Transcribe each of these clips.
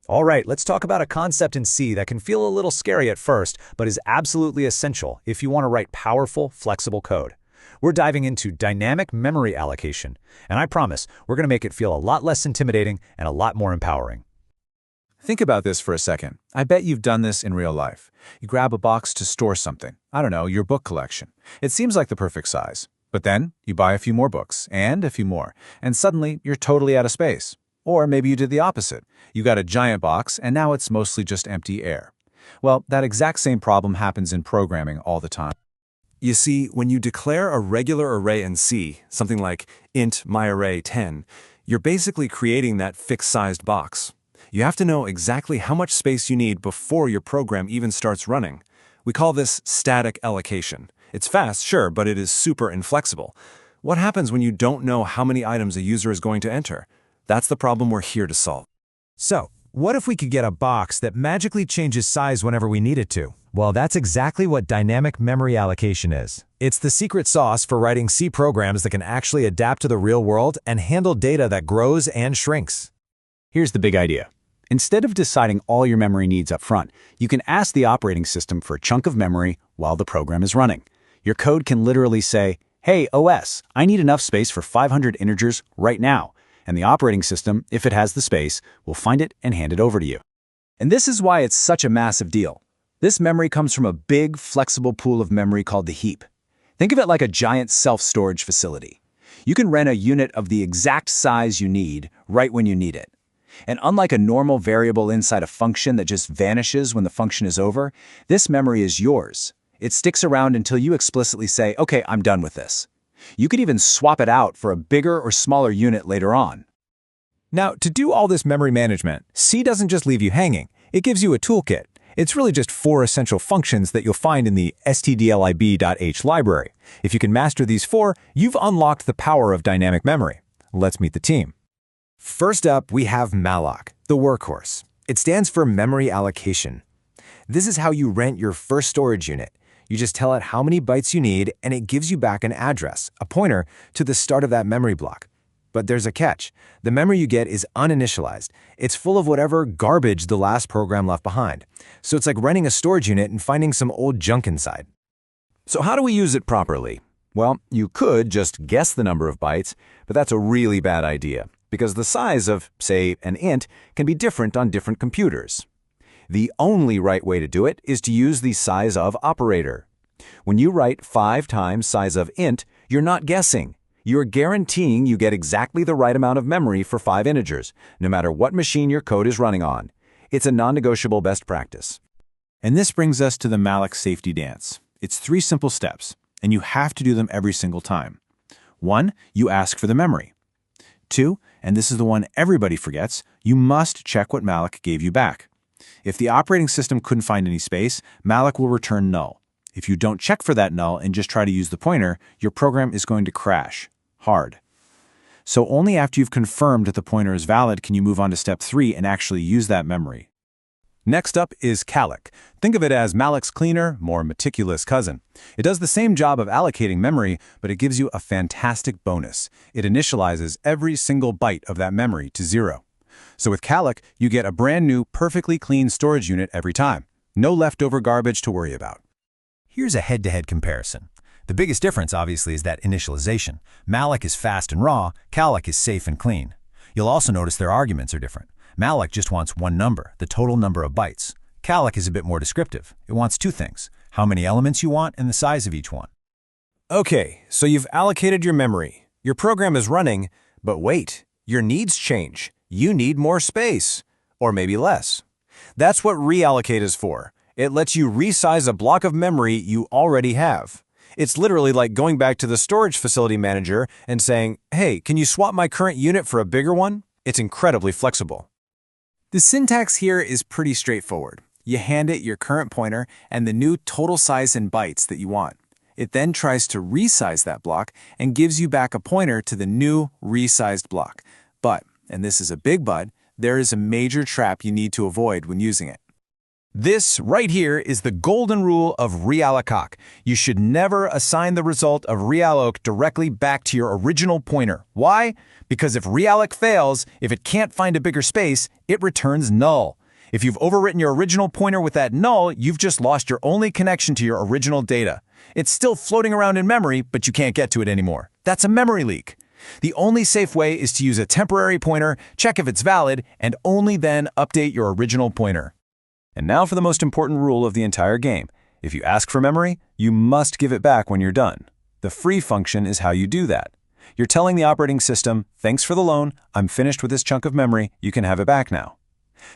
All right, let's talk about a concept in C that can feel a little scary at first, but is absolutely essential if you want to write powerful, flexible code. We're diving into dynamic memory allocation, and I promise we're going to make it feel a lot less intimidating and a lot more empowering. Think about this for a second. I bet you've done this in real life. You grab a box to store something. I don't know, your book collection. It seems like the perfect size. But then you buy a few more books and a few more, and suddenly you're totally out of space. Or maybe you did the opposite. You got a giant box and now it's mostly just empty air. Well, that exact same problem happens in programming all the time. You see, when you declare a regular array in C, something like int myArray10, you're basically creating that fixed-sized box. You have to know exactly how much space you need before your program even starts running. We call this static allocation. It's fast, sure, but it is super inflexible. What happens when you don't know how many items a user is going to enter? That's the problem we're here to solve. So, what if we could get a box that magically changes size whenever we need it to? Well, that's exactly what dynamic memory allocation is. It's the secret sauce for writing C programs that can actually adapt to the real world and handle data that grows and shrinks. Here's the big idea. Instead of deciding all your memory needs up front, you can ask the operating system for a chunk of memory while the program is running. Your code can literally say, "Hey, OS, I need enough space for 500 integers right now." And the operating system, if it has the space, will find it and hand it over to you. And this is why it's such a massive deal. This memory comes from a big, flexible pool of memory called the heap. Think of it like a giant self-storage facility. You can rent a unit of the exact size you need right when you need it. And unlike a normal variable inside a function that just vanishes when the function is over, this memory is yours. It sticks around until you explicitly say, "Okay, I'm done with this." You could even swap it out for a bigger or smaller unit later on. Now, to do all this memory management, C doesn't just leave you hanging. It gives you a toolkit. It's really just 4 essential functions that you'll find in the stdlib.h library. If you can master these 4, you've unlocked the power of dynamic memory. Let's meet the team. First up, we have malloc, the workhorse. It stands for memory allocation. This is how you rent your first storage unit. You just tell it how many bytes you need, and it gives you back an address, a pointer, to the start of that memory block. But there's a catch. The memory you get is uninitialized. It's full of whatever garbage the last program left behind. So it's like renting a storage unit and finding some old junk inside. So how do we use it properly? Well, you could just guess the number of bytes, but that's a really bad idea, because the size of, say, an int can be different on different computers. The only right way to do it is to use the size of operator. When you write 5 times size of int, you're not guessing. You're guaranteeing you get exactly the right amount of memory for 5 integers, no matter what machine your code is running on. It's a non-negotiable best practice. And this brings us to the malloc safety dance. It's 3 simple steps, and you have to do them every single time. 1, you ask for the memory. 2, and this is the one everybody forgets, you must check what malloc gave you back. If the operating system couldn't find any space, malloc will return null. If you don't check for that null and just try to use the pointer, your program is going to crash. Hard. So only after you've confirmed that the pointer is valid can you move on to step 3 and actually use that memory. Next up is calloc. Think of it as malloc's cleaner, more meticulous cousin. It does the same job of allocating memory, but it gives you a fantastic bonus. It initializes every single byte of that memory to 0. So with calloc, you get a brand new, perfectly clean storage unit every time. No leftover garbage to worry about. Here's a head-to-head comparison. The biggest difference, obviously, is that initialization. Malloc is fast and raw, calloc is safe and clean. You'll also notice their arguments are different. Malloc just wants one number, the total number of bytes. Calloc is a bit more descriptive. It wants 2 things, how many elements you want and the size of each one. Okay, so you've allocated your memory. Your program is running, but wait, your needs change. You need more space, or maybe less. That's what reallocate is for. It lets you resize a block of memory you already have. It's literally like going back to the storage facility manager and saying, "Hey, can you swap my current unit for a bigger one?" It's incredibly flexible. The syntax here is pretty straightforward. You hand it your current pointer and the new total size in bytes that you want. It then tries to resize that block and gives you back a pointer to the new resized block. But, and this is a big but, there is a major trap you need to avoid when using it. This right here is the golden rule of realloc. You should never assign the result of realloc directly back to your original pointer. Why? Because if realloc fails, if it can't find a bigger space, it returns null. If you've overwritten your original pointer with that null, you've just lost your only connection to your original data. It's still floating around in memory, but you can't get to it anymore. That's a memory leak. The only safe way is to use a temporary pointer, check if it's valid, and only then update your original pointer. And now for the most important rule of the entire game. If you ask for memory, you must give it back when you're done. The free function is how you do that. You're telling the operating system, thanks for the loan, I'm finished with this chunk of memory, you can have it back now.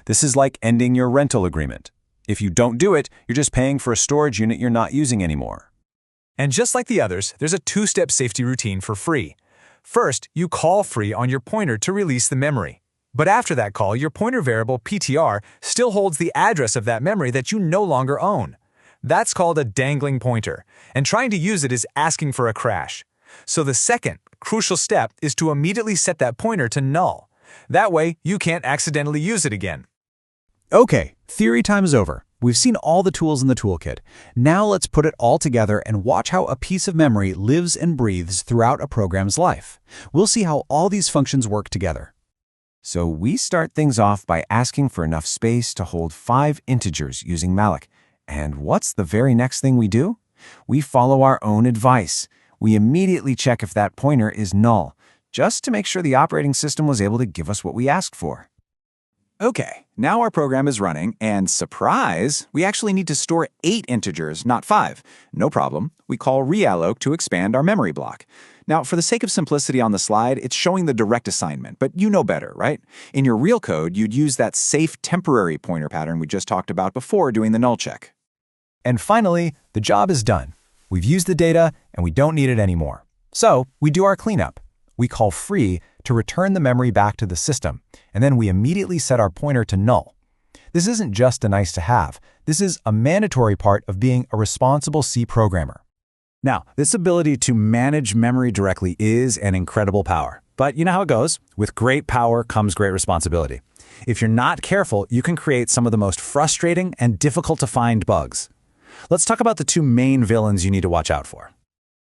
This is like ending your rental agreement. If you don't do it, you're just paying for a storage unit you're not using anymore. And just like the others, there's a two-step safety routine for free. First, you call free on your pointer to release the memory. But after that call, your pointer variable PTR still holds the address of that memory that you no longer own. That's called a dangling pointer, and trying to use it is asking for a crash. So the second, crucial step is to immediately set that pointer to null. That way, you can't accidentally use it again. Okay, theory time is over. We've seen all the tools in the toolkit. Now let's put it all together and watch how a piece of memory lives and breathes throughout a program's life. We'll see how all these functions work together. So we start things off by asking for enough space to hold 5 integers using malloc. And what's the very next thing we do? We follow our own advice. We immediately check if that pointer is null, just to make sure the operating system was able to give us what we asked for. Okay, now our program is running, and surprise, we actually need to store 8 integers, not 5. No problem. We call realloc to expand our memory block. Now, for the sake of simplicity on the slide, it's showing the direct assignment, but you know better, right? In your real code, you'd use that safe temporary pointer pattern we just talked about before doing the null check. And finally, the job is done. We've used the data, and we don't need it anymore. So we do our cleanup. We call free to return the memory back to the system, and then we immediately set our pointer to null. This isn't just a nice to have. This is a mandatory part of being a responsible C programmer. Now, this ability to manage memory directly is an incredible power. But you know how it goes. With great power comes great responsibility. If you're not careful, you can create some of the most frustrating and difficult to find bugs. Let's talk about the 2 main villains you need to watch out for.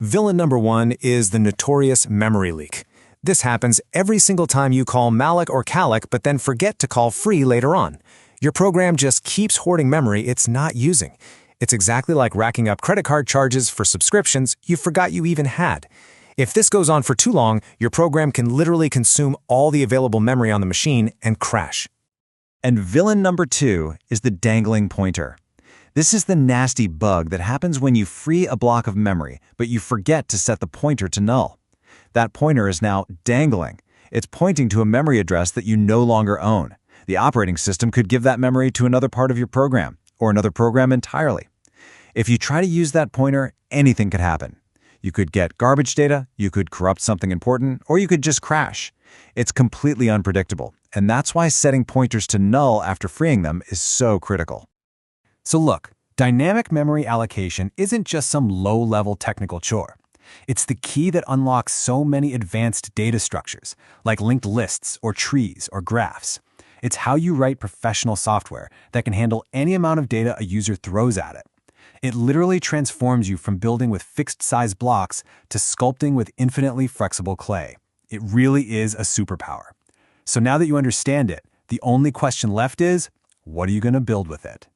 Villain number 1 is the notorious memory leak. This happens every single time you call malloc or calloc but then forget to call free later on. Your program just keeps hoarding memory it's not using. It's exactly like racking up credit card charges for subscriptions you forgot you even had. If this goes on for too long, your program can literally consume all the available memory on the machine and crash. And villain number 2 is the dangling pointer. This is the nasty bug that happens when you free a block of memory, but you forget to set the pointer to null. That pointer is now dangling. It's pointing to a memory address that you no longer own. The operating system could give that memory to another part of your program, or another program entirely. If you try to use that pointer, anything could happen. You could get garbage data, you could corrupt something important, or you could just crash. It's completely unpredictable, and that's why setting pointers to null after freeing them is so critical. So look, dynamic memory allocation isn't just some low-level technical chore. It's the key that unlocks so many advanced data structures, like linked lists or trees or graphs. It's how you write professional software that can handle any amount of data a user throws at it. It literally transforms you from building with fixed-size blocks to sculpting with infinitely flexible clay. It really is a superpower. So now that you understand it, the only question left is, what are you going to build with it?